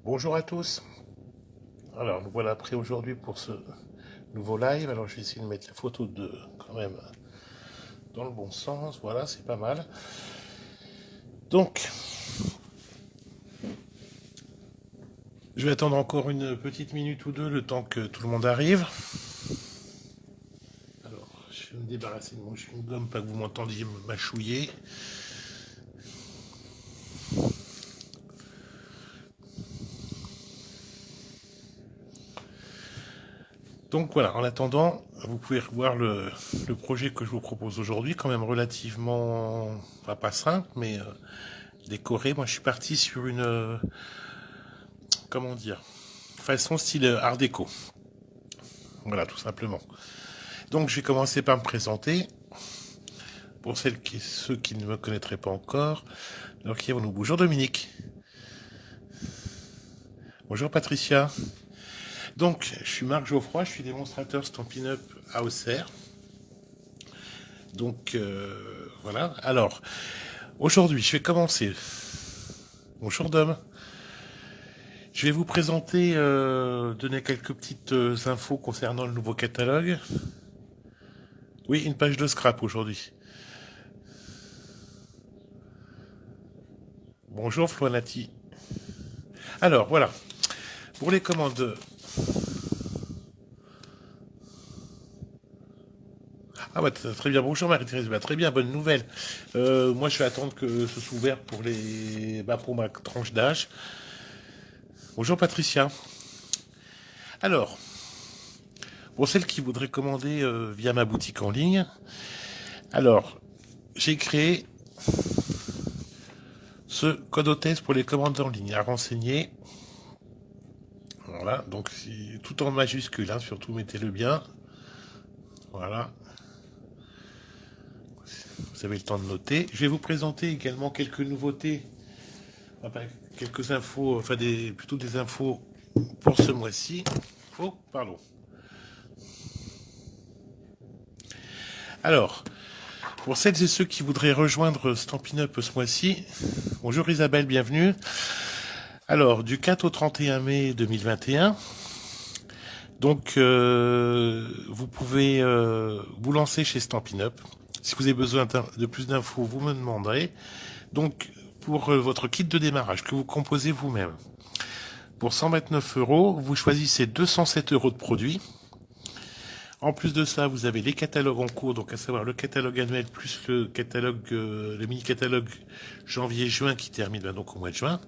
Bonjour à tous. Alors nous voilà prêts aujourd'hui pour ce nouveau live. Alors je vais essayer de mettre la photo de quand même dans le bon sens. Voilà, c'est pas mal. Donc, je vais attendre encore une petite minute ou deux le temps que tout le monde arrive. Alors, je vais me débarrasser de mon chewing-gum, pas que vous m'entendiez mâchouiller. Donc voilà, en attendant, vous pouvez revoir le projet que je vous propose aujourd'hui, quand même relativement, enfin, pas simple, mais décoré. Moi je suis parti sur une, comment dire, façon style art déco. Voilà, tout simplement. Donc je vais commencer par me présenter. Pour ceux qui ne me connaîtraient pas encore, alors qui avons-nous? Bonjour Dominique. Bonjour Patricia. Donc, je suis Marc Geoffroy, je suis démonstrateur Stampin' Up à Auxerre. Donc, voilà. Alors, aujourd'hui, je vais commencer. Bonjour Dom. Je vais vous présenter, donner quelques petites infos concernant le nouveau catalogue. Oui, une page de scrap aujourd'hui. Bonjour Floanati. Alors, voilà. Pour les commandes. Ah bah très bien, bonjour Marie-Thérèse, bah, très bien, bonne nouvelle. Moi je vais attendre que ce soit ouvert pour pour ma tranche d'âge. Bonjour Patricia. Alors, pour celles qui voudraient commander via ma boutique en ligne, alors j'ai créé ce code hôtesse pour les commandes en ligne à renseigner. Voilà, donc tout en majuscule, hein, surtout mettez-le bien. Voilà. Vous avez le temps de noter. Je vais vous présenter également quelques nouveautés, enfin, quelques infos, enfin plutôt des infos pour ce mois-ci. Oh, pardon. Alors, pour celles et ceux qui voudraient rejoindre Stampin' Up ce mois-ci, bonjour Isabelle, bienvenue. Alors, du 4 au 31 mai 2021, donc vous pouvez vous lancer chez Stampin' Up. Si vous avez besoin de plus d'infos, vous me demanderez. Donc, pour votre kit de démarrage que vous composez vous-même, pour 129 €, vous choisissez 207 € de produits. En plus de ça, vous avez les catalogues en cours, donc à savoir le catalogue annuel plus le catalogue, le mini-catalogue janvier-juin qui termine donc au mois de juin.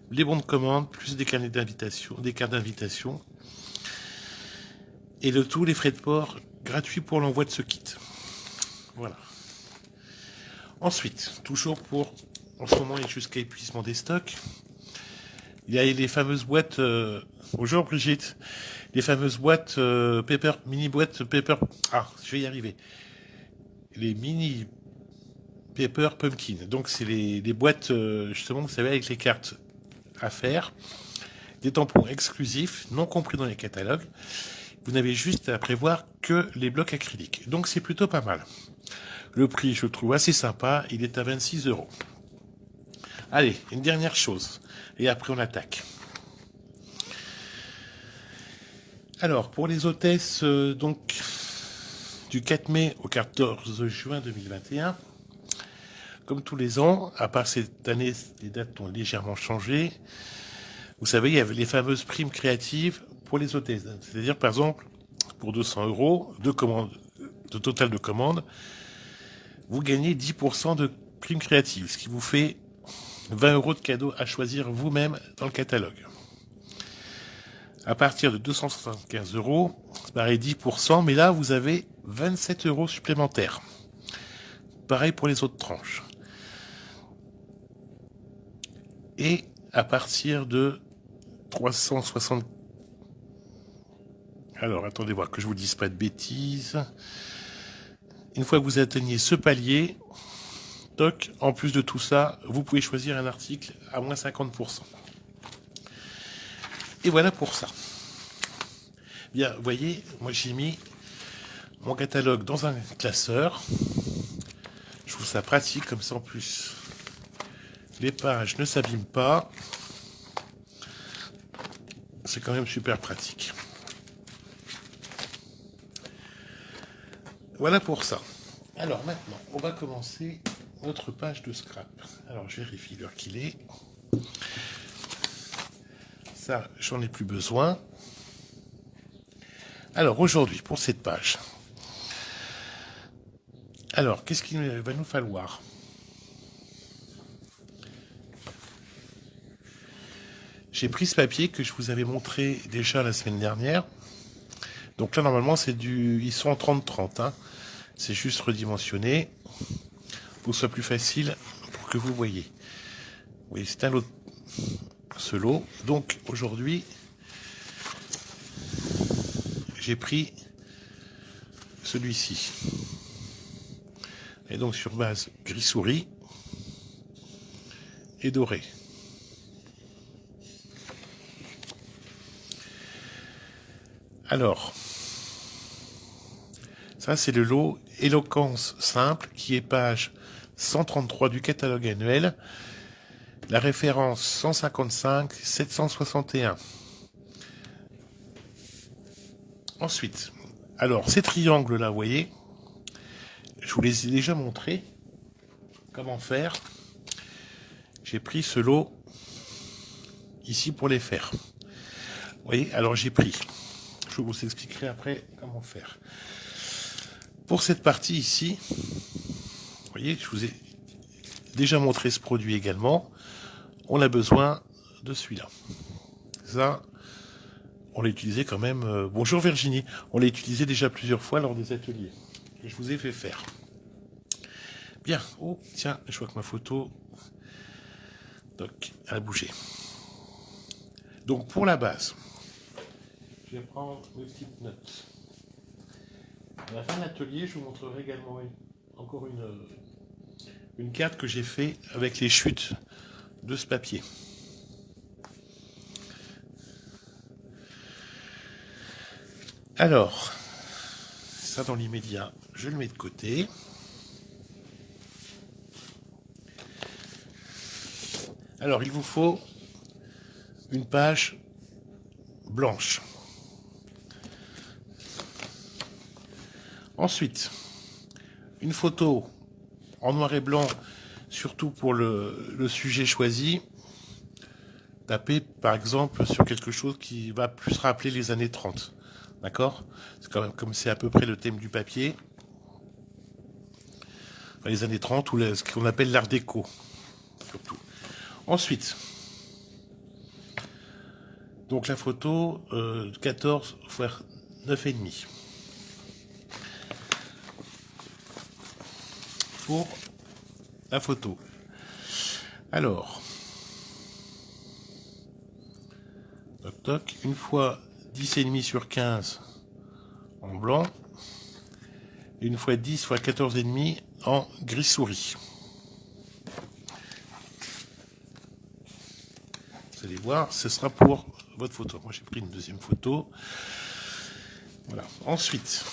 Les bons de commande, plus des carnets d'invitation, des cartes d'invitation. Et le tout, les frais de port gratuits pour l'envoi de ce kit. Voilà. Ensuite, toujours pour, en ce moment et jusqu'à épuisement des stocks, il y a les fameuses boîtes, bonjour Brigitte, les fameuses boîtes paper, mini boîtes paper, je vais y arriver. Les mini paper pumpkin. Donc c'est les boîtes, justement, vous savez, avec les cartes à faire, des tampons exclusifs, non compris dans les catalogues. Vous n'avez juste à prévoir que les blocs acryliques. Donc c'est plutôt pas mal. Le prix, je le trouve assez sympa, il est à 26 €. Allez, une dernière chose, et après on attaque. Alors, pour les hôtesses, donc, du 4 mai au 14 juin 2021, comme tous les ans, à part cette année, les dates ont légèrement changé. Vous savez, il y avait les fameuses primes créatives pour les hôtesses. C'est-à-dire, par exemple, pour 200 € de total de commandes, vous gagnez 10% de primes créatives, ce qui vous fait 20 € de cadeaux à choisir vous-même dans le catalogue. À partir de 275 €, c'est pareil 10%, mais là vous avez 27 € supplémentaires. Pareil pour les autres tranches. Et à partir de 360... Alors attendez voir que je vous dise pas de bêtises. Une fois que vous atteignez ce palier, toc, en plus de tout ça, vous pouvez choisir un article à moins 50%. Et voilà pour ça. Bien, vous voyez, moi j'ai mis mon catalogue dans un classeur. Je trouve ça pratique, comme ça en plus les pages ne s'abîment pas. c'est quand même super pratique. Voilà pour ça. Alors maintenant, on va commencer notre page de scrap. Alors je vérifie l'heure qu'il est. Ça, j'en ai plus besoin. Alors aujourd'hui, pour cette page. Alors, qu'est-ce qu'il va nous falloir? J'ai pris ce papier que je vous avais montré déjà la semaine dernière. Donc là, normalement, ils sont en 30-30. Hein. C'est juste redimensionné pour que ce soit plus facile pour que vous voyez. Oui, c'est un lot, ce lot. Donc aujourd'hui, j'ai pris celui-ci. Et donc sur base gris souris et doré. Alors, ça c'est le lot Éloquence simple qui est page 133 du catalogue annuel. La référence 155 761. Ensuite, alors ces triangles là, vous voyez, je vous les ai déjà montrés. Comment faire? J'ai pris ce lot ici pour les faire. Vous voyez, alors j'ai pris. Je vous expliquerai après comment faire. Pour cette partie ici, vous voyez, je vous ai déjà montré ce produit également. On a besoin de celui-là. Ça, on l'a utilisé quand même. Bonjour Virginie. On l'a utilisé déjà plusieurs fois lors des ateliers. Et je vous ai fait faire. Bien. Oh, tiens, je vois que ma photo... Donc, elle a bougé. Donc, pour la base, je vais prendre mes petites notes. À la fin de l'atelier, je vous montrerai également encore une carte que j'ai fait avec les chutes de ce papier. Alors, ça dans l'immédiat, je le mets de côté. Alors, il vous faut une page blanche. Ensuite, une photo en noir et blanc, surtout pour le sujet choisi. Tapez, par exemple, sur quelque chose qui va plus rappeler les années 30. D'accord? C'est quand même comme c'est à peu près le thème du papier. Enfin, les années 30 ou ce qu'on appelle l'art déco. Surtout. Ensuite, donc la photo 14 x 9,5. Pour la photo. Alors, toc toc, une fois 10,5 sur 15 en blanc, et une fois 10 x 14,5 en gris souris. Vous allez voir, ce sera pour votre photo. Moi j'ai pris une deuxième photo. Voilà. Ensuite,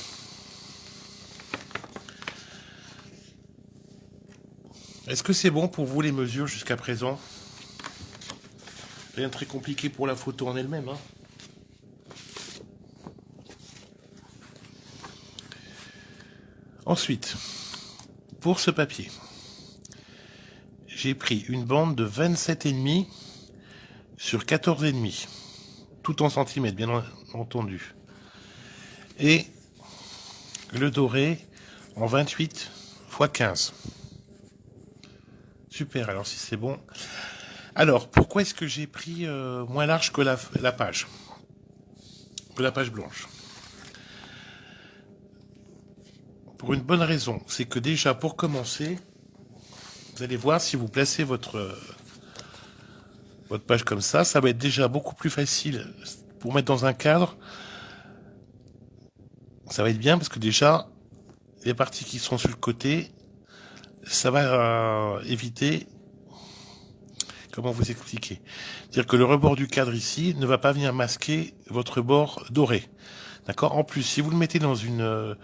est-ce que c'est bon pour vous les mesures jusqu'à présent? Rien de très compliqué pour la photo en elle-même. Hein. Ensuite, pour ce papier, j'ai pris une bande de 27,5 sur 14,5, tout en centimètres, bien entendu. Et le doré en 28 x 15. Super, alors si c'est bon. Alors, pourquoi est-ce que j'ai pris moins large que la page blanche? Pour une bonne raison, c'est que déjà, pour commencer, vous allez voir, si vous placez votre page comme ça va être déjà beaucoup plus facile pour mettre dans un cadre. Ça va être bien parce que déjà, les parties qui sont sur le côté, ça va éviter... Comment vous expliquer? C'est-à-dire que le rebord du cadre ici ne va pas venir masquer votre bord doré. D'accord? En plus, si vous le mettez dans une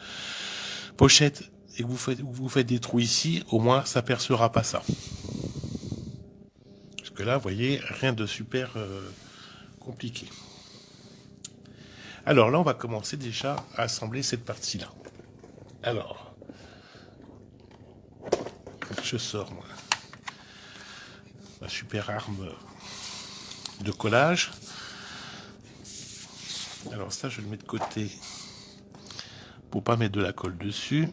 pochette et que vous faites des trous ici, au moins ça percera pas ça. Parce que là, vous voyez, rien de super compliqué. Alors là, on va commencer déjà à assembler cette partie-là. Alors, je sors moi, ma super arme de collage. Alors ça, je le mets de côté pour pas mettre de la colle dessus.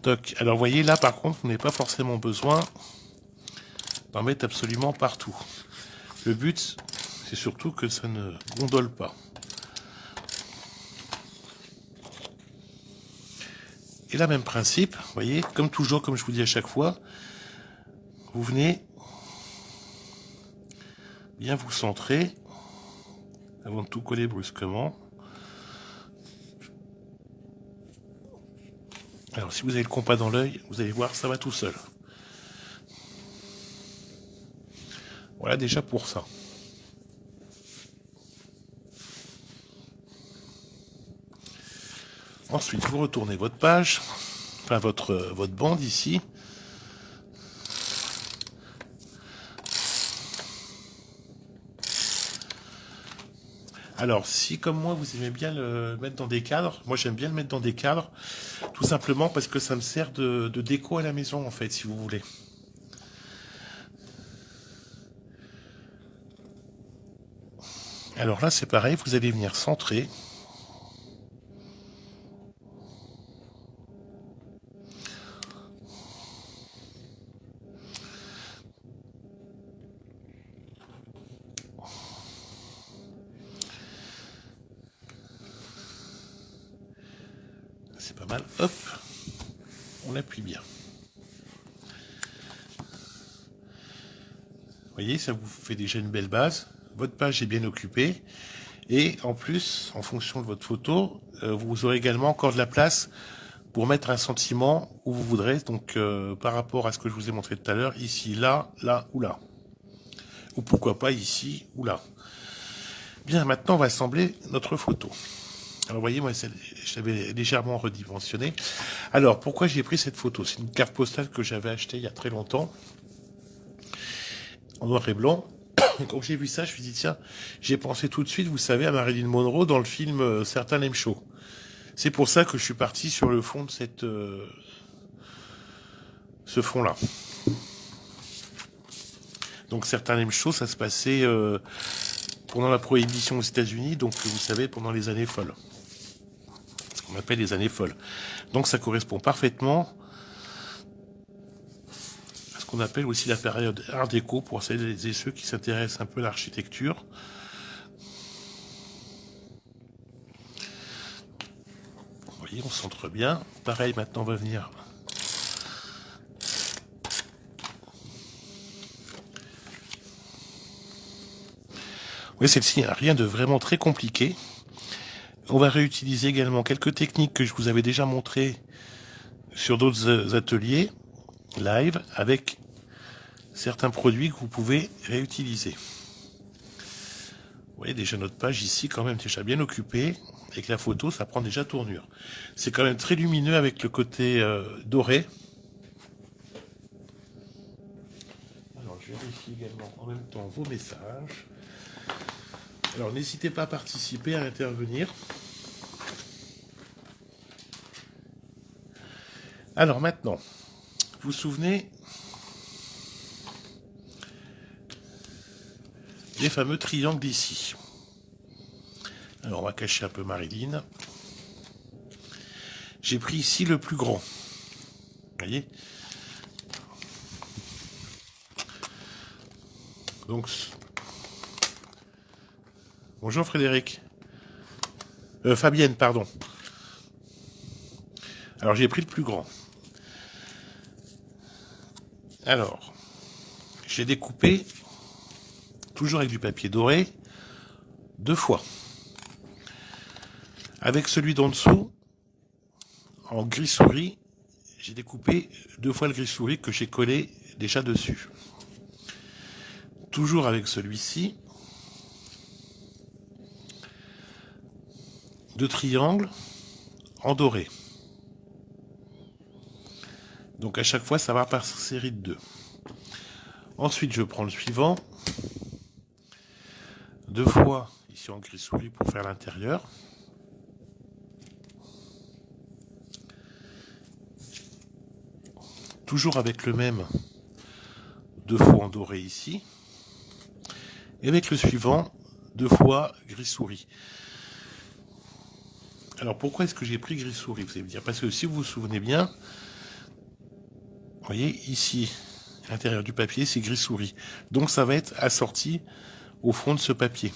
Toc. Alors vous voyez là, par contre, vous n'avez pas forcément besoin d'en mettre absolument partout. Le but, c'est surtout que ça ne gondole pas. Et là, même principe, vous voyez, comme toujours, comme je vous dis à chaque fois, vous venez bien vous centrer avant de tout coller brusquement. Alors si vous avez le compas dans l'œil, vous allez voir, ça va tout seul. Voilà déjà pour ça. Ensuite, vous retournez votre page, enfin votre bande ici. Alors, si comme moi, vous aimez bien le mettre dans des cadres, moi j'aime bien le mettre dans des cadres, tout simplement parce que ça me sert de déco à la maison, en fait, si vous voulez. Alors là, c'est pareil, vous allez venir centrer. C'est pas mal, hop, on appuie bien. Vous voyez, ça vous fait déjà une belle base. Votre page est bien occupée. Et en plus, en fonction de votre photo, vous aurez également encore de la place pour mettre un sentiment où vous voudrez. Donc, par rapport à ce que je vous ai montré tout à l'heure, ici, là, là ou là. Ou pourquoi pas ici ou là. Bien, maintenant, on va assembler notre photo. Alors, vous voyez, moi, je l'avais légèrement redimensionné. Alors, pourquoi j'ai pris cette photo? C'est une carte postale que j'avais achetée il y a très longtemps, en noir et blanc. Quand j'ai vu ça, je me suis dit, tiens, j'ai pensé tout de suite, vous savez, à Marilyn Monroe dans le film Certains l'aiment chaud. C'est pour ça que je suis parti sur le fond de ce fond-là. Donc Certains l'aiment chaud, ça se passait pendant la prohibition aux États-Unis, donc vous savez, pendant les années folles. Ce qu'on appelle les années folles. Donc ça correspond parfaitement à ce qu'on appelle aussi la période Art déco pour celles et ceux qui s'intéressent un peu à l'architecture. Vous voyez, on centre bien. Pareil, maintenant on va venir. Oui, celle-ci, rien de vraiment très compliqué. On va réutiliser également quelques techniques que je vous avais déjà montrées sur d'autres ateliers live avec certains produits que vous pouvez réutiliser. Vous voyez déjà notre page ici quand même déjà bien occupée. Avec la photo, ça prend déjà tournure. C'est quand même très lumineux avec le côté doré. Alors je vérifie également en même temps vos messages. Alors n'hésitez pas à participer, à intervenir. Alors maintenant, vous vous souvenez des fameux triangles ici. Alors on va cacher un peu Marilyn. J'ai pris ici le plus grand. Vous voyez? Donc, bonjour Frédéric. Fabienne, pardon. Alors j'ai pris le plus grand. Alors, j'ai découpé, toujours avec du papier doré, 2 fois. Avec celui d'en dessous, en gris souris, j'ai découpé 2 fois le gris souris que j'ai collé déjà dessus. Toujours avec celui-ci, 2 triangles en doré. Donc à chaque fois, ça va par série de 2. Ensuite, je prends le suivant. 2 fois ici en gris souris pour faire l'intérieur. Toujours avec le même 2 fois en doré ici. Et avec le suivant 2 fois gris souris. Alors pourquoi est-ce que j'ai pris gris souris, vous allez me dire? Parce que si vous vous souvenez bien, vous voyez ici, à l'intérieur du papier, c'est gris souris. Donc ça va être assorti au fond de ce papier.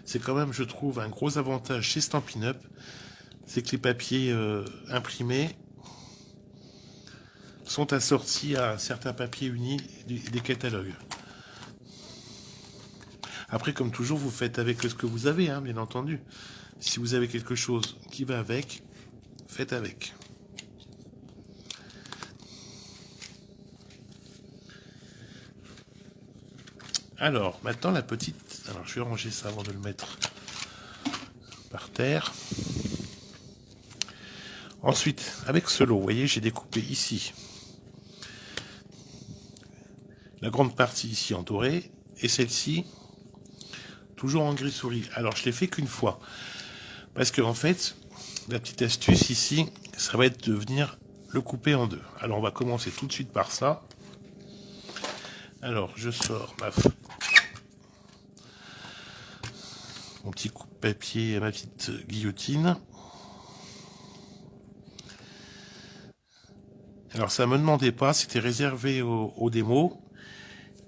C'est quand même, je trouve, un gros avantage chez Stampin' Up, c'est que les papiers imprimés sont assortis à certains papiers unis des catalogues. Après, comme toujours, vous faites avec ce que vous avez, hein, bien entendu. Si vous avez quelque chose qui va avec, faites avec. Alors, maintenant la petite... Alors, je vais ranger ça avant de le mettre par terre. Ensuite, avec ce lot, vous voyez, j'ai découpé ici la grande partie ici en doré, et celle-ci, toujours en gris souris. Alors, je l'ai fait qu'une fois. Parce que, en fait, la petite astuce ici, ça va être de venir le couper en deux. Alors, on va commencer tout de suite par ça. Alors, je sors mon petit coupe-papier, ma petite guillotine. Alors, ça ne me demandait pas, c'était réservé aux démos,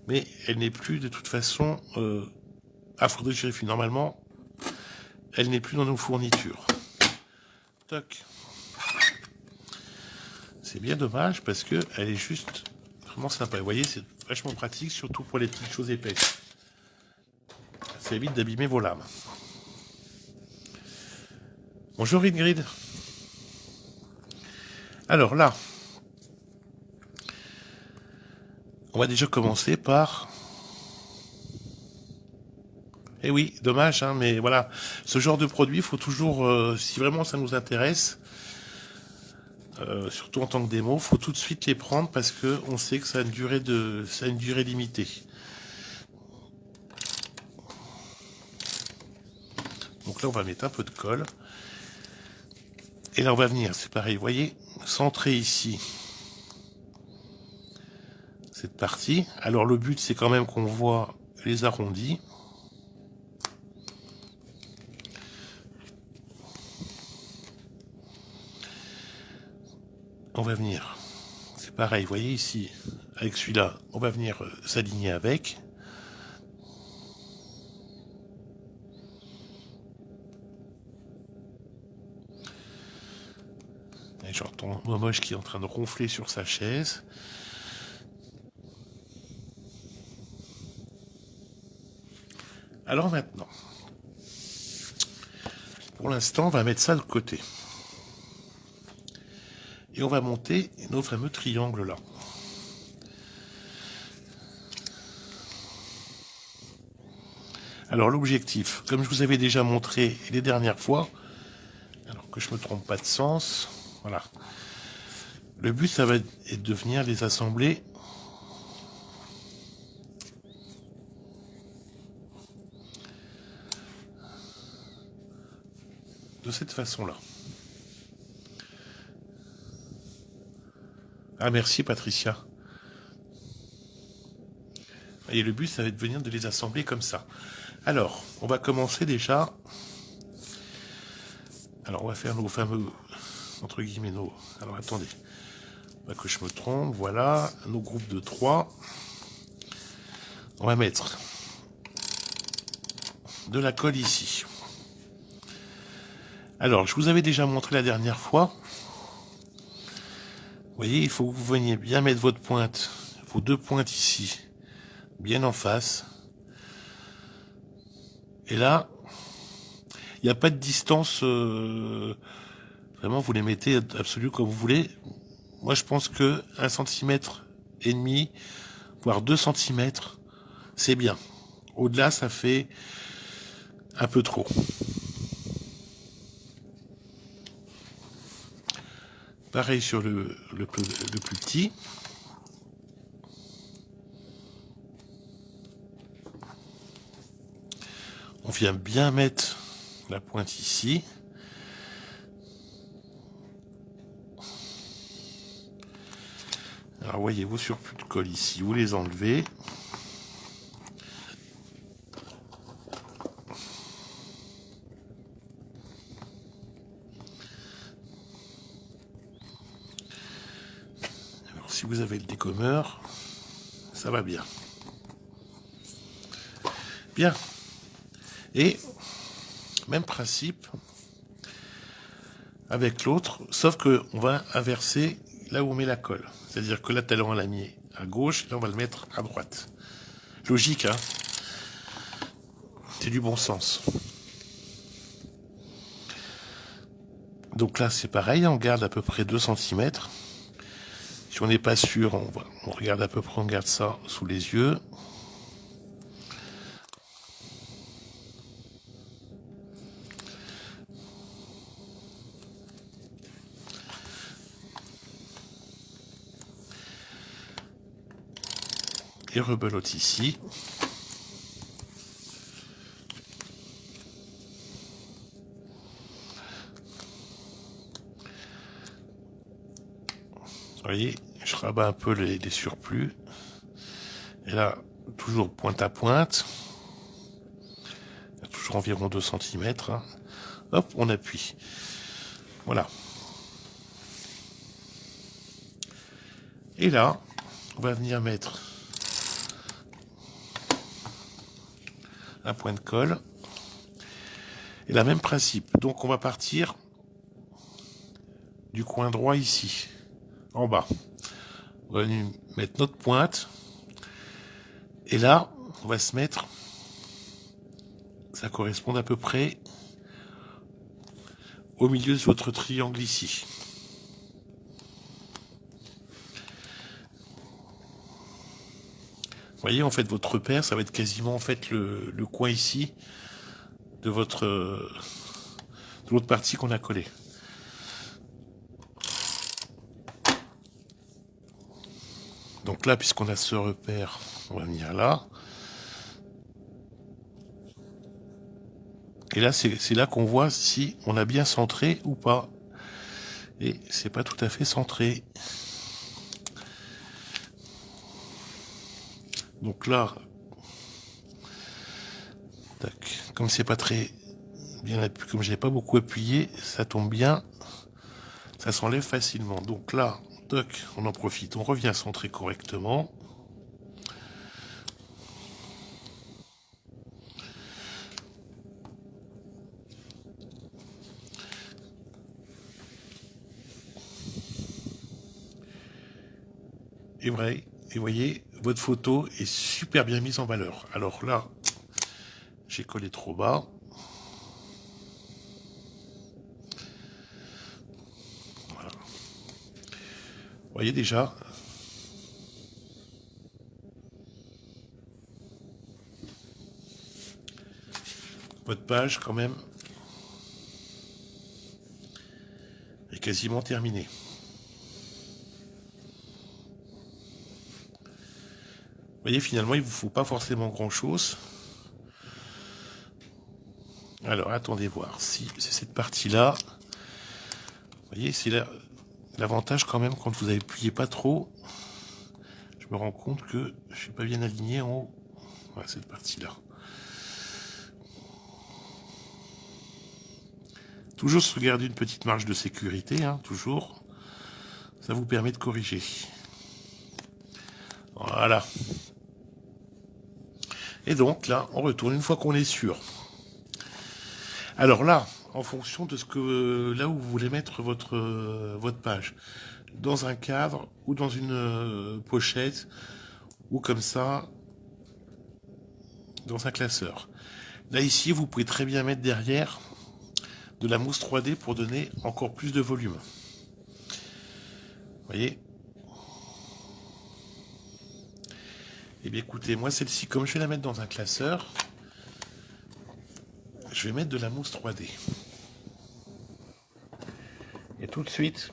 mais elle n'est plus de toute façon... faudrait que je vérifie. Normalement, elle n'est plus dans nos fournitures. Toc. C'est bien dommage parce que elle est juste vraiment sympa. Vous voyez, c'est vachement pratique, surtout pour les petites choses épaisses. Ça évite d'abîmer vos lames. Bonjour Ingrid. Alors là, on va déjà commencer par... Eh oui, dommage, hein, mais voilà, ce genre de produit, il faut toujours, si vraiment ça nous intéresse, surtout en tant que démo, il faut tout de suite les prendre parce que on sait que ça a une durée limitée. Donc là, on va mettre un peu de colle. Et là, on va venir, c'est pareil, vous voyez, centrer ici cette partie. Alors le but, c'est quand même qu'on voit les arrondis. On va venir, c'est pareil, vous voyez ici, avec celui-là, on va venir s'aligner avec. Et j'entends Momoche qui est en train de ronfler sur sa chaise. Alors maintenant, pour l'instant, on va mettre ça de côté. Et on va monter nos fameux triangles là. Alors l'objectif, comme je vous avais déjà montré les dernières fois, alors que je me trompe pas de sens, voilà. Le but, ça va être de venir les assembler de cette façon-là. Ah merci Patricia. Et le but, ça va être de venir de les assembler comme ça. Alors, on va commencer déjà. Alors, on va faire nos fameux, entre guillemets, nos... Alors, attendez. Pas que je me trompe. Voilà, nos groupes de 3. On va mettre de la colle ici. Alors, je vous avais déjà montré la dernière fois. Vous voyez, il faut que vous veniez bien mettre votre pointe, vos 2 pointes ici, bien en face. Et là, il n'y a pas de distance, vraiment vous les mettez absolument comme vous voulez. Moi je pense que 1,5 cm, voire 2 cm, c'est bien. Au-delà, ça fait un peu trop. Pareil sur le plus petit. on vient bien mettre la pointe ici. Alors voyez vos surplus de colle ici, vous les enlevez. Alors si vous avez le dégommeur, ça va bien. Bien. Et même principe avec l'autre, sauf que on va inverser là où on met la colle. C'est-à-dire que là, tout à l'heure, on l'a mis à gauche, là, on va le mettre à droite. Logique, hein? C'est du bon sens. Donc là, c'est pareil, on garde à peu près 2 cm. Si on n'est pas sûr, on regarde à peu près, on garde ça sous les yeux. Et rebelote ici. Vous voyez, je rabats un peu les surplus. Et là, toujours pointe à pointe. Il y a toujours environ 2 cm. Hein. Hop, on appuie. Voilà. Et là, on va venir mettre un point de colle. Et le même principe. Donc on va partir du coin droit ici, en bas. On va venir mettre notre pointe. Et là, on va se mettre, ça correspond à peu près au milieu de votre triangle ici. Vous voyez, en fait, votre repère, ça va être quasiment en fait le coin ici de votre de l'autre partie qu'on a collée. Donc là, puisqu'on a ce repère, on va venir là. Et là, c'est là qu'on voit si on a bien centré ou pas. Et c'est pas tout à fait centré. Donc là, tac, comme c'est pas très bien appuyé, comme j'ai pas beaucoup appuyé, ça tombe bien, ça s'enlève facilement. Donc là, toc, on en profite, on revient centrer correctement. Et vrai, et voyez, votre photo est super bien mise en valeur. Alors là, j'ai collé trop bas. Voilà. Vous voyez déjà, votre page quand même est quasiment terminée. Vous voyez, finalement, il ne vous faut pas forcément grand-chose. Alors, attendez voir si c'est cette partie-là. Vous voyez, c'est l'avantage quand même quand vous appuyez pas trop. Je me rends compte que je suis pas bien aligné en haut. Voilà, cette partie-là. Toujours se garder une petite marge de sécurité, hein, toujours. Ça vous permet de corriger. Voilà. Et donc là, on retourne une fois qu'on est sûr. Alors là, en fonction de ce que là où vous voulez mettre votre page, dans un cadre ou dans une pochette ou comme ça, dans un classeur. Là ici, vous pouvez très bien mettre derrière de la mousse 3D pour donner encore plus de volume. Vous voyez? Eh bien écoutez, moi celle-ci, comme je vais la mettre dans un classeur, je vais mettre de la mousse 3D. Et tout de suite,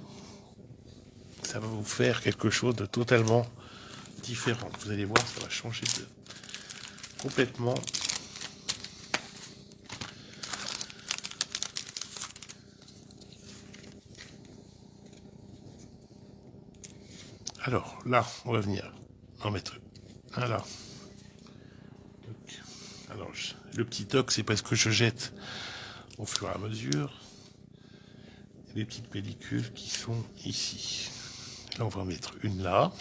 ça va vous faire quelque chose de totalement différent. Vous allez voir, ça va changer complètement Alors, là, on va venir en mettre un là. Alors, le petit toc, c'est parce que je jette au fur et à mesure les petites pellicules qui sont ici. Là, on va en mettre une là.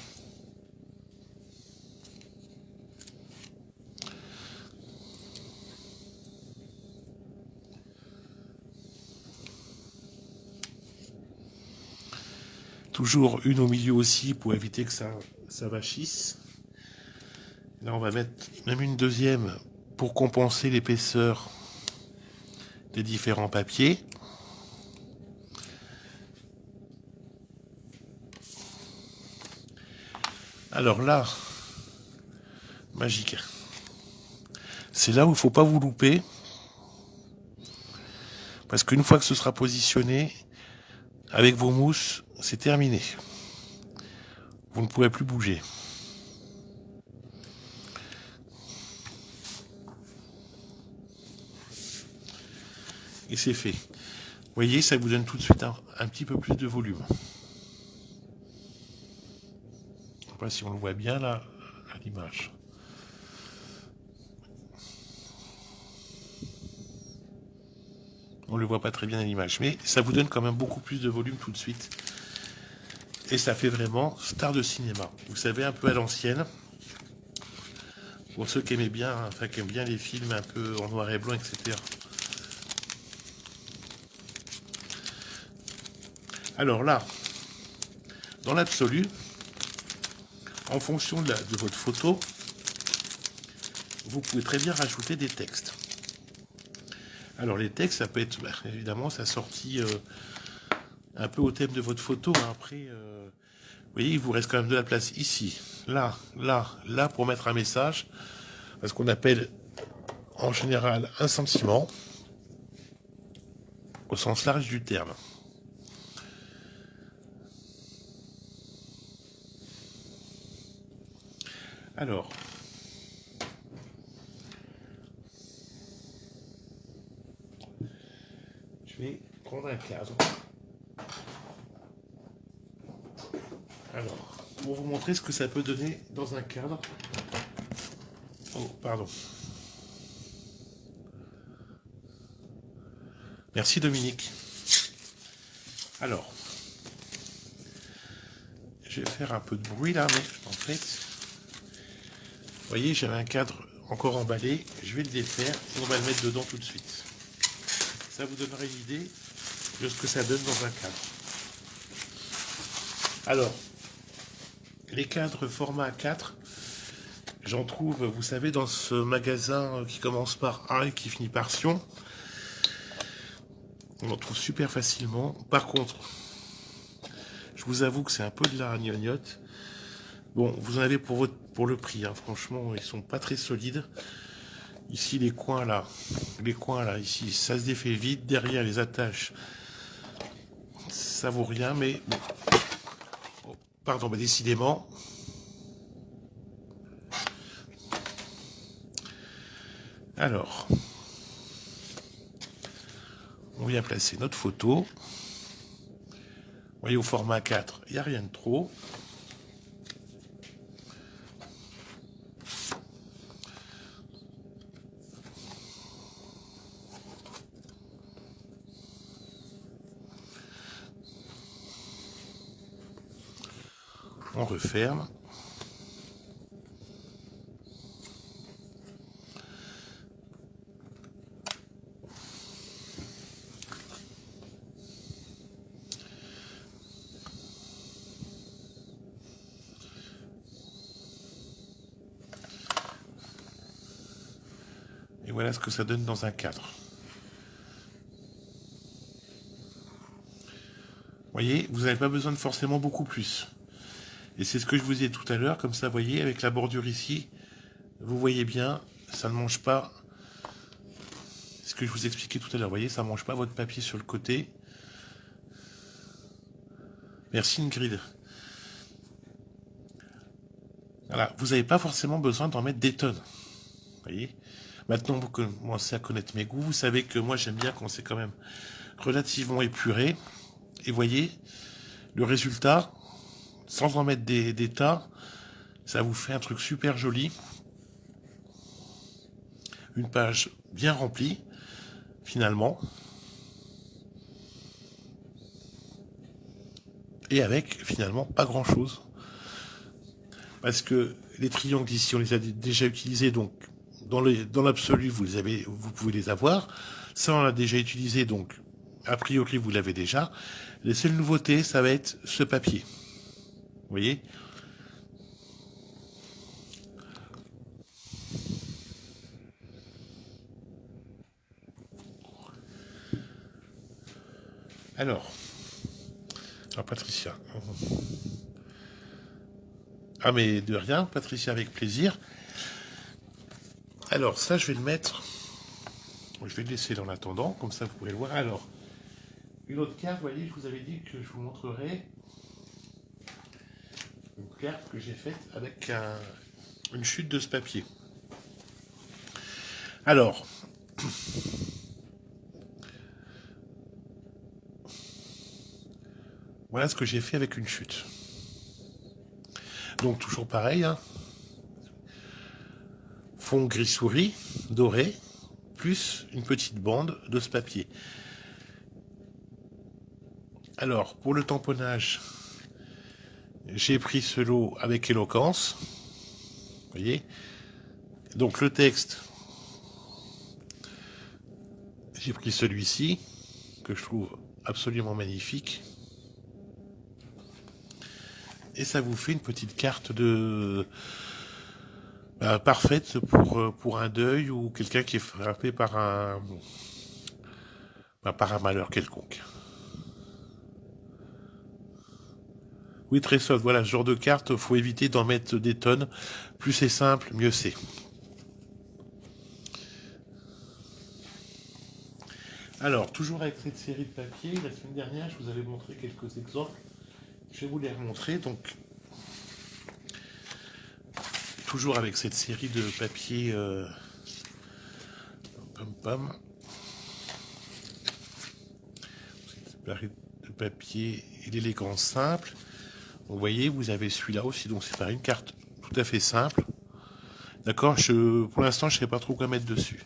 Toujours une au milieu aussi pour éviter que ça vachisse. Là, on va mettre même une deuxième pour compenser l'épaisseur des différents papiers. Alors là, magique. C'est là où il ne faut pas vous louper. Parce qu'une fois que ce sera positionné, avec vos mousses, c'est terminé. Vous ne pourrez plus bouger. Et c'est fait. Vous voyez, ça vous donne tout de suite un petit peu plus de volume. Je ne sais pas si on le voit bien là, à l'image. On ne le voit pas très bien à l'image, mais ça vous donne quand même beaucoup plus de volume tout de suite. Et ça fait vraiment star de cinéma. Vous savez, un peu à l'ancienne. Pour ceux qui aimaient bien, enfin qui aiment bien les films un peu en noir et blanc, etc. Alors là, dans l'absolu, en fonction de votre photo, vous pouvez très bien rajouter des textes. Alors les textes, ça peut être évidemment ça sortit un peu au thème de votre photo. Hein. Après, vous voyez, il vous reste quand même de la place ici, là, là, là pour mettre un message, ce qu'on appelle en général un sentiment, au sens large du terme. Alors, je vais prendre un cadre. Alors, pour vous montrer ce que ça peut donner dans un cadre. Oh, pardon. Merci Dominique. Alors, je vais faire un peu de bruit là, mais en fait, vous voyez, j'avais un cadre encore emballé. Je vais le défaire et on va le mettre dedans tout de suite. Ça vous donnerait une idée de ce que ça donne dans un cadre. Alors, les cadres format 4, j'en trouve, vous savez, dans ce magasin qui commence par A et qui finit par Sion. On en trouve super facilement. Par contre, je vous avoue que c'est un peu de la gnognotte. Bon, vous en avez pour le prix. Hein. Franchement, ils sont pas très solides. Ici, les coins là, ici, ça se défait vite. Derrière, les attaches, ça vaut rien, mais bon. Oh, pardon, bah décidément. Alors, on vient placer notre photo. Vous voyez, au format 4, il n'y a rien de trop. On referme. Et voilà ce que ça donne dans un cadre. Vous voyez, vous n'avez pas besoin de forcément beaucoup plus. Et c'est ce que je vous disais tout à l'heure, comme ça, vous voyez, avec la bordure ici, vous voyez bien, ça ne mange pas. Ce que je vous expliquais tout à l'heure, vous voyez, ça ne mange pas votre papier sur le côté. Merci Ingrid. Voilà, vous n'avez pas forcément besoin d'en mettre des tonnes. Vous voyez. Maintenant, vous commencez à connaître mes goûts. Vous savez que moi, j'aime bien quand c'est quand même relativement épuré. Et voyez, le résultat, sans en mettre des tas, ça vous fait un truc super joli. Une page bien remplie, finalement. Et avec, finalement, pas grand-chose. Parce que les triangles ici, on les a déjà utilisés, donc dans l'absolu, vous pouvez les avoir. Ça, on l'a déjà utilisé, donc a priori, vous l'avez déjà. Les seules nouveautés, ça va être ce papier. Vous voyez ? Alors, Patricia. Ah, mais de rien, Patricia, avec plaisir. Alors, ça, je vais le mettre. Je vais le laisser en attendant, comme ça, vous pourrez le voir. Alors, une autre carte, vous voyez, je vous avais dit que je vous montrerai une carte que j'ai faite avec une chute de ce papier. Alors, voilà ce que j'ai fait avec une chute. Donc toujours pareil, hein. Fond gris souris, doré, plus une petite bande de ce papier. Alors, pour le tamponnage, j'ai pris ce lot avec éloquence. Vous voyez ? Donc le texte, j'ai pris celui-ci, que je trouve absolument magnifique. Et ça vous fait une petite carte parfaite pour un deuil ou quelqu'un qui est frappé par par un malheur quelconque. Oui, très soft. Voilà, ce genre de carte, faut éviter d'en mettre des tonnes. Plus c'est simple, mieux c'est. Alors, toujours avec cette série de papiers, la semaine dernière, je vous avais montré quelques exemples. Je vais vous les remontrer. Donc, toujours avec cette série de papiers pom-pom. De papier et l'élégance simple. Vous voyez, vous avez celui-là aussi, donc c'est une carte tout à fait simple. D'accord, pour l'instant, je ne sais pas trop quoi mettre dessus.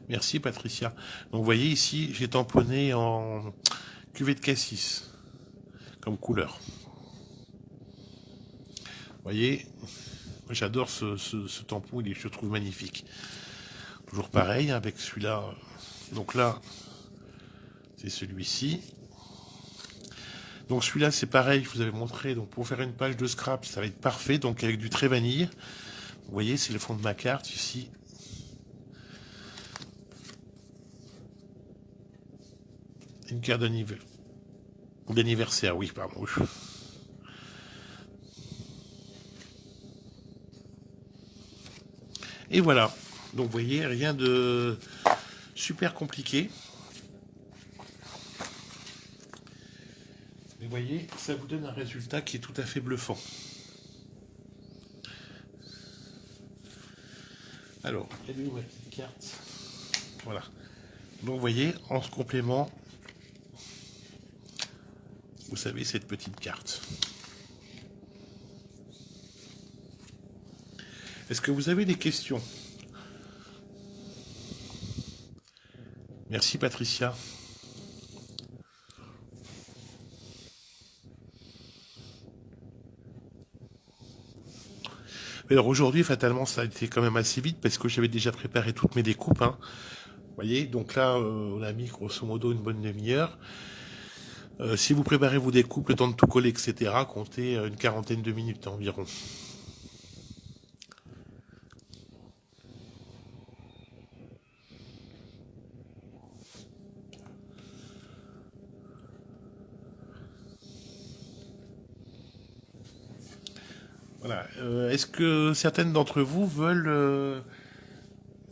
Merci Patricia. Donc vous voyez ici, j'ai tamponné en cuvée de cassis comme couleur. Vous voyez, j'adore ce tampon, je le trouve magnifique. Toujours pareil avec celui-là. Donc là, c'est celui-ci. Donc celui-là, c'est pareil, je vous avais montré. Donc pour faire une page de scrap, ça va être parfait. Donc avec du trait vanille. Vous voyez, c'est le fond de ma carte ici. Une carte d'anniversaire, oui, pardon. Et voilà. Donc vous voyez, rien de super compliqué. Mais vous voyez, ça vous donne un résultat qui est tout à fait bluffant. Alors, elle est où ma petite carte ? Voilà. Donc vous voyez, en complément, vous savez, cette petite carte. Est-ce que vous avez des questions ? Merci Patricia. Alors aujourd'hui, fatalement, ça a été quand même assez vite parce que j'avais déjà préparé toutes mes découpes. Hein. Vous voyez, donc là, on a mis grosso modo une bonne demi-heure. Si vous préparez vos découpes, le temps de tout coller, etc., comptez une quarantaine de minutes environ. Voilà. Est-ce que certaines d'entre vous veulent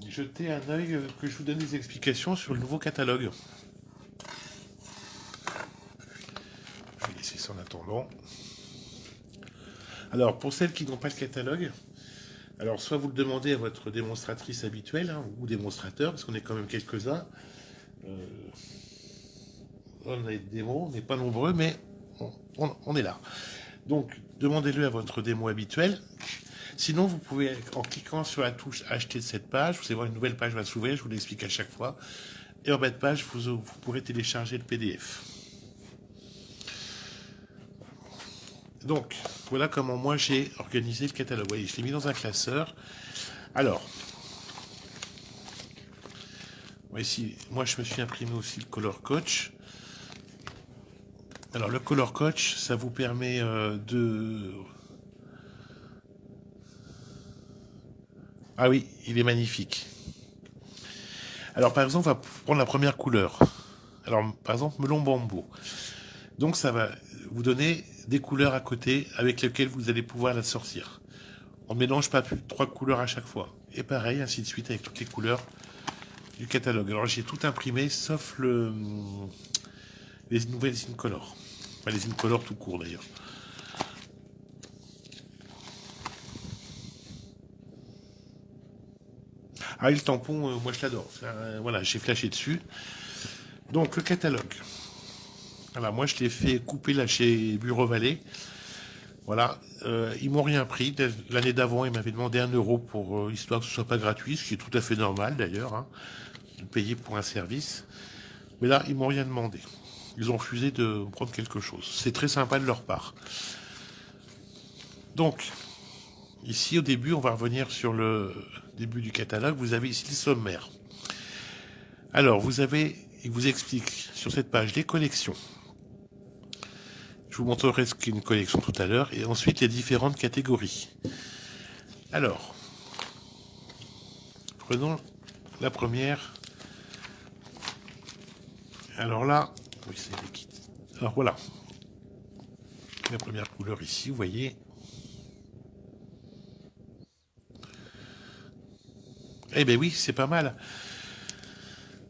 jeter un œil, que je vous donne des explications sur le nouveau catalogue ? Je vais laisser ça en attendant. Alors, pour celles qui n'ont pas le catalogue, alors soit vous le demandez à votre démonstratrice habituelle, hein, ou démonstrateur, parce qu'on est quand même quelques-uns. on a des démos, on n'est pas nombreux, mais on est là. Donc, demandez-le à votre démo habituel. Sinon, vous pouvez, en cliquant sur la touche Acheter de cette page, vous allez voir une nouvelle page va s'ouvrir, je vous l'explique à chaque fois. Et en bas de page, vous pourrez télécharger le PDF. Donc, voilà comment moi j'ai organisé le catalogue. Vous voyez, je l'ai mis dans un classeur. Alors, ici, moi je me suis imprimé aussi le Color Coach. Alors, le Color Coach, ça vous permet de... Ah oui, il est magnifique. Alors, par exemple, on va prendre la première couleur. Alors, par exemple, melon bambou. Donc, ça va vous donner des couleurs à côté avec lesquelles vous allez pouvoir la sortir. On ne mélange pas plus de 3 couleurs à chaque fois. Et pareil, ainsi de suite avec toutes les couleurs du catalogue. Alors, j'ai tout imprimé, sauf les nouvelles Incolor. Enfin, les Incolor tout court, d'ailleurs. Ah, et le tampon, moi je l'adore. Voilà, j'ai flashé dessus. Donc, le catalogue. Voilà, moi je l'ai fait couper là chez Bureau Vallée. Voilà, ils m'ont rien pris. L'année d'avant, ils m'avaient demandé 1 € pour histoire que ce soit pas gratuit, ce qui est tout à fait normal d'ailleurs, hein, de payer pour un service. Mais là, ils m'ont rien demandé. Ils ont refusé de prendre quelque chose. C'est très sympa de leur part. Donc, ici au début, on va revenir sur le début du catalogue. Vous avez ici le sommaire. Alors, il vous explique sur cette page les collections. Je vous montrerai ce qu'est une collection tout à l'heure. Et ensuite, les différentes catégories. Alors, prenons la première. Alors là, oui, c'est les kits. Alors voilà. La première couleur ici, vous voyez. Eh ben oui, c'est pas mal.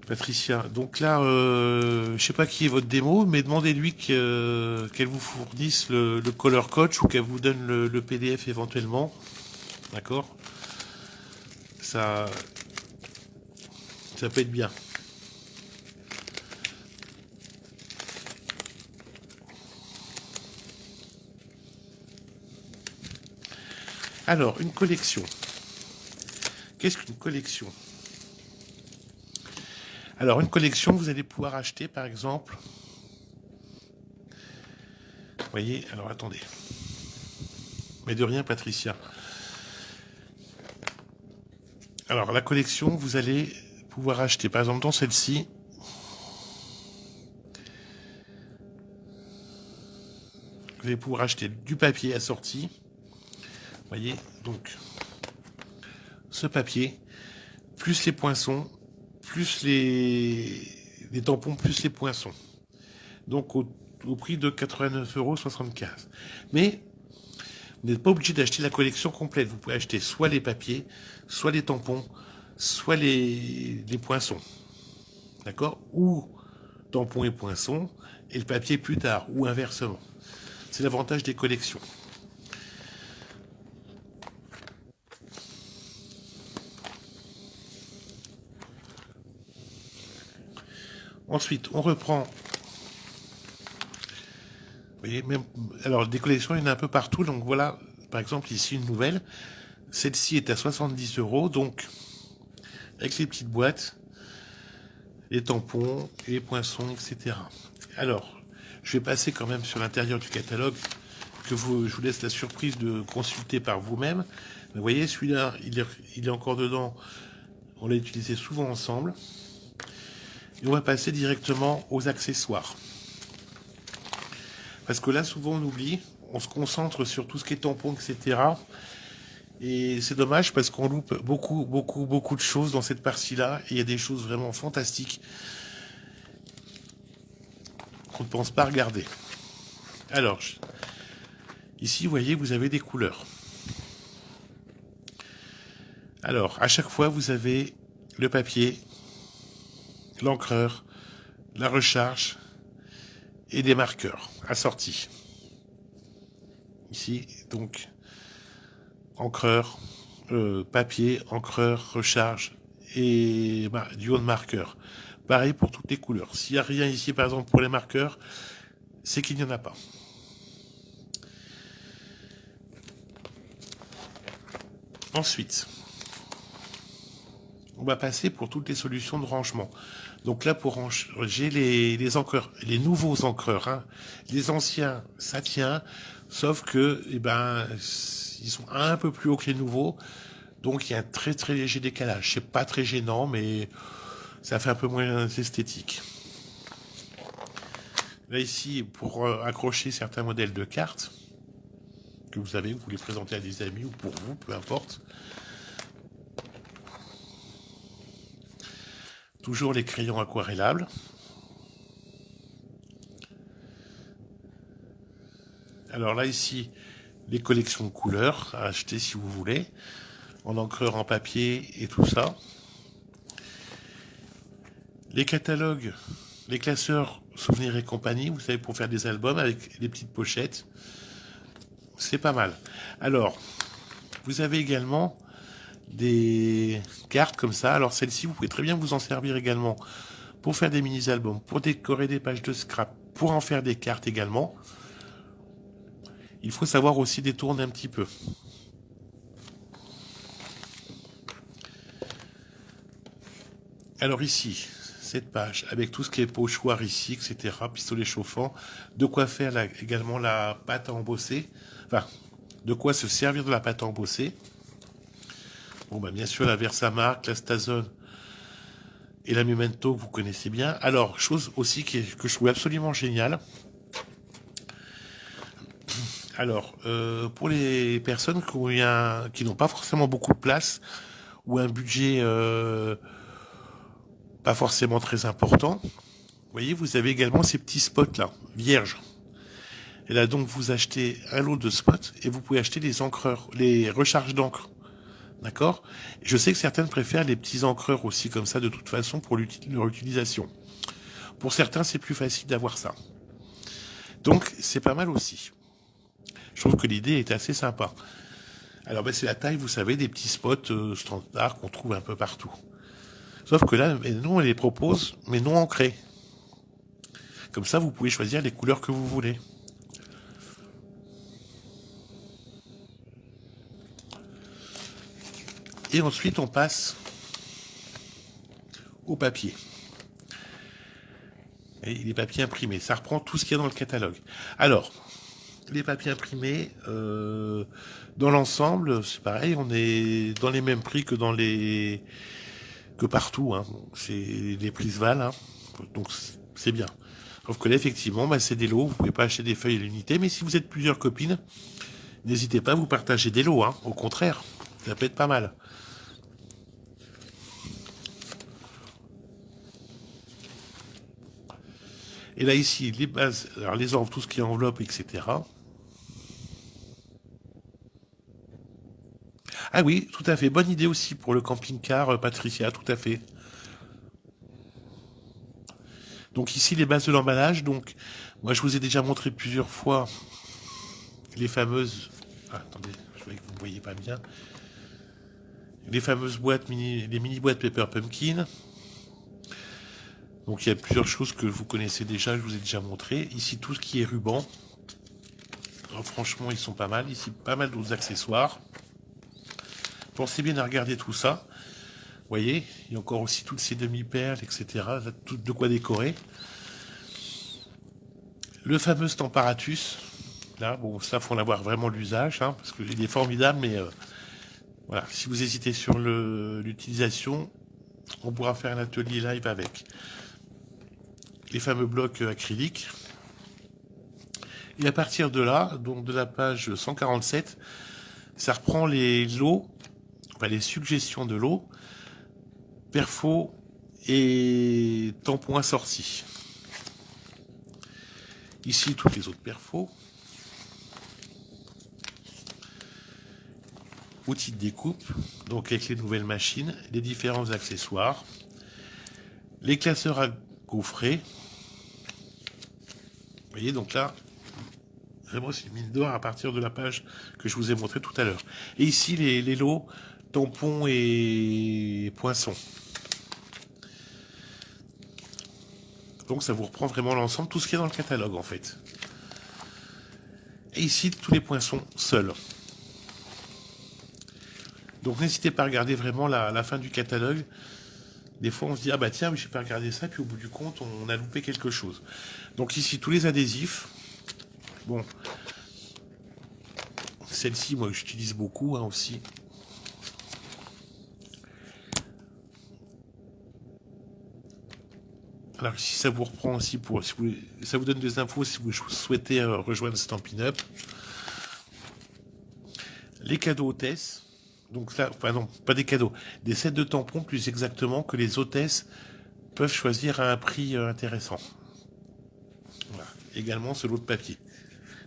Patricia. Donc là, je sais pas qui est votre démo, mais demandez-lui qu'elle vous fournisse le color coach ou qu'elle vous donne le PDF éventuellement. D'accord. Ça, ça peut être bien. Alors, une collection. Qu'est-ce qu'une collection? Alors, une collection, vous allez pouvoir acheter, par exemple... Vous voyez, alors attendez. Mais de rien, Patricia. Alors, la collection, vous allez pouvoir acheter, par exemple, dans celle-ci, vous allez pouvoir acheter du papier assorti. Vous voyez, donc, ce papier, plus les poinçons, plus les tampons, plus les poinçons. Donc, au prix de 89,75 €. Mais, vous n'êtes pas obligé d'acheter la collection complète. Vous pouvez acheter soit les papiers, soit les tampons, soit les poinçons. D'accord? Ou tampons et poinçons, et le papier plus tard, ou inversement. C'est l'avantage des collections. Ensuite, on reprend. Vous voyez, même, alors, des collections, il y en a un peu partout. Donc voilà, par exemple, ici, une nouvelle. Celle-ci est à 70 €, donc, avec les petites boîtes, les tampons, les poinçons, etc. Alors, je vais passer quand même sur l'intérieur du catalogue, je vous laisse la surprise de consulter par vous-même. Vous voyez, celui-là, il est encore dedans. On l'a utilisé souvent ensemble. Et on va passer directement aux accessoires. Parce que là, souvent, on oublie. On se concentre sur tout ce qui est tampon, etc. Et c'est dommage parce qu'on loupe beaucoup, beaucoup, beaucoup de choses dans cette partie-là. Et il y a des choses vraiment fantastiques qu'on ne pense pas regarder. Alors, ici, vous voyez, vous avez des couleurs. Alors, à chaque fois, vous avez le papier, l'encreur, la recharge et des marqueurs assortis. Ici, donc, encreur, papier, encreur, recharge et duo de marqueurs. Pareil pour toutes les couleurs. S'il n'y a rien ici, par exemple, pour les marqueurs, c'est qu'il n'y en a pas. Ensuite, on va passer pour toutes les solutions de rangement. Donc là, pour ranger les encreurs, les nouveaux encreurs, hein. Les anciens, ça tient, sauf que, eh ben, ils sont un peu plus hauts que les nouveaux, donc il y a un très très léger décalage. C'est pas très gênant, mais ça fait un peu moins esthétique. Là ici, pour accrocher certains modèles de cartes que vous avez, vous les présenter à des amis ou pour vous, peu importe. Toujours les crayons aquarellables. Alors là ici, les collections de couleurs à acheter si vous voulez, en encreur en papier et tout ça. Les catalogues, les classeurs souvenirs et compagnie, vous savez, pour faire des albums avec les petites pochettes. C'est pas mal. Alors, vous avez également des cartes comme ça. Alors celle-ci, vous pouvez très bien vous en servir également pour faire des mini-albums, pour décorer des pages de scrap, pour en faire des cartes également. Il faut savoir aussi détourner un petit peu. Alors ici, cette page, avec tout ce qui est pochoir ici, etc., pistolet chauffant, de quoi faire également la pâte à embosser, enfin, de quoi se servir de la pâte à embosser. Bon, bah, bien sûr, la Versamark, la Stazone et la Memento, que vous connaissez bien. Alors, chose aussi que je trouve absolument géniale. Alors, pour les personnes qui n'ont pas forcément beaucoup de place, ou un budget pas forcément très important, vous voyez, vous avez également ces petits spots là, vierges. Et là donc vous achetez un lot de spots et vous pouvez acheter les encreurs, les recharges d'encre. D'accord? Je sais que certaines préfèrent les petits encreurs aussi comme ça de toute façon pour leur utilisation. Pour certains c'est plus facile d'avoir ça. Donc c'est pas mal aussi. Je trouve que l'idée est assez sympa. Alors ben, c'est la taille, vous savez, des petits spots standards qu'on trouve un peu partout. Sauf que là, nous on les propose, mais non ancrés. Comme ça, vous pouvez choisir les couleurs que vous voulez. Et ensuite, on passe au papier. Et les papiers imprimés, ça reprend tout ce qu'il y a dans le catalogue. Alors, les papiers imprimés, dans l'ensemble, c'est pareil, on est dans les mêmes prix que partout. Hein. C'est les prix se valent, hein. Donc c'est bien. Sauf que là, effectivement, bah, c'est des lots. Vous pouvez pas acheter des feuilles à l'unité, mais si vous êtes plusieurs copines, n'hésitez pas à vous partager des lots. Hein. Au contraire, ça peut être pas mal. Et là ici, les bases, alors les enveloppes, tout ce qui est enveloppe, etc. Ah oui, tout à fait. Bonne idée aussi pour le camping-car Patricia, tout à fait. Donc ici, les bases de l'emballage. Donc, moi, je vous ai déjà montré plusieurs fois les fameuses... Ah, attendez, je vois que vous ne voyez pas bien. Les fameuses boîtes, les mini-boîtes Paper Pumpkin. Donc il y a plusieurs choses que vous connaissez déjà, je vous ai déjà montré. Ici, tout ce qui est ruban. Alors, franchement, ils sont pas mal. Ici, pas mal d'autres accessoires. Pensez bien à regarder tout ça. Vous voyez, il y a encore aussi toutes ces demi-perles, etc. Là, tout de quoi décorer. Le fameux Stamparatus. Là, bon, ça, faut en avoir vraiment l'usage, hein, parce qu'il est formidable, mais voilà, si vous hésitez sur l'utilisation, on pourra faire un atelier live avec. Les fameux blocs acryliques. Et à partir de là, donc de la page 147, ça reprend les lots, enfin les suggestions de lots, perfos et tampons assortis. Ici, toutes les autres perfos. Outils de découpe, donc avec les nouvelles machines, les différents accessoires, les classeurs à gaufrer. Vous voyez, donc là, vraiment, c'est une mine d'or à partir de la page que je vous ai montré tout à l'heure. Et ici, les lots, tampons et poinçons. Donc ça vous reprend vraiment l'ensemble, tout ce qu'il y a dans le catalogue en fait. Et ici, tous les poinçons seuls. Donc n'hésitez pas à regarder vraiment la fin du catalogue. Des fois on se dit, ah bah tiens, mais j'ai pas regardé ça, puis au bout du compte, on a loupé quelque chose. Donc ici, tous les adhésifs. Bon, celle-ci, moi, j'utilise beaucoup aussi. Alors ici, ça vous reprend aussi pour, si vous, ça vous donne des infos si vous souhaitez rejoindre Stampin' Up. Les cadeaux hôtesses. Donc là, enfin non, pas des cadeaux, des sets de tampons plus exactement que les hôtesses peuvent choisir à un prix intéressant. Voilà. Également ce lot de papier.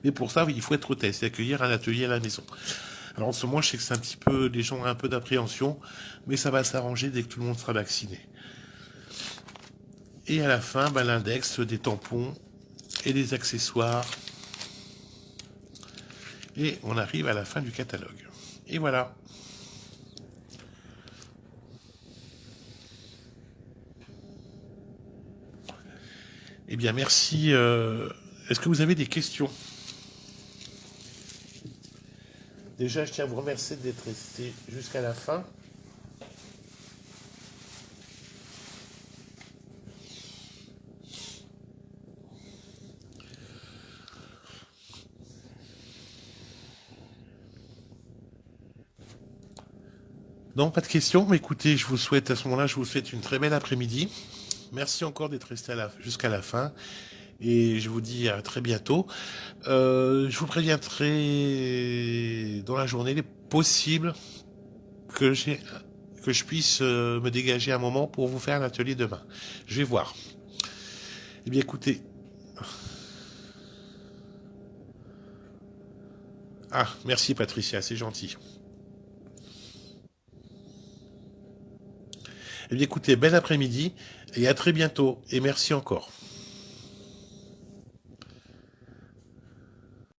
Mais pour ça, il faut être hôtesse et accueillir un atelier à la maison. Alors en ce moment, je sais que c'est un petit peu, les gens ont un peu d'appréhension, mais ça va s'arranger dès que tout le monde sera vacciné. Et à la fin, bah, l'index des tampons et des accessoires. Et on arrive à la fin du catalogue. Et voilà. Eh bien, merci. Est-ce que vous avez des questions? Déjà, je tiens à vous remercier d'être resté jusqu'à la fin. Non, pas de questions, mais écoutez, je vous souhaite à ce moment-là, je vous souhaite une très belle après-midi. Merci encore d'être resté jusqu'à la fin. Et je vous dis à très bientôt. Je vous préviendrai dans la journée, il est possible que je puisse me dégager un moment pour vous faire un atelier demain. Je vais voir. Eh bien, écoutez. Ah, merci Patricia, c'est gentil. Eh bien, écoutez, bel après-midi et à très bientôt. Et merci encore.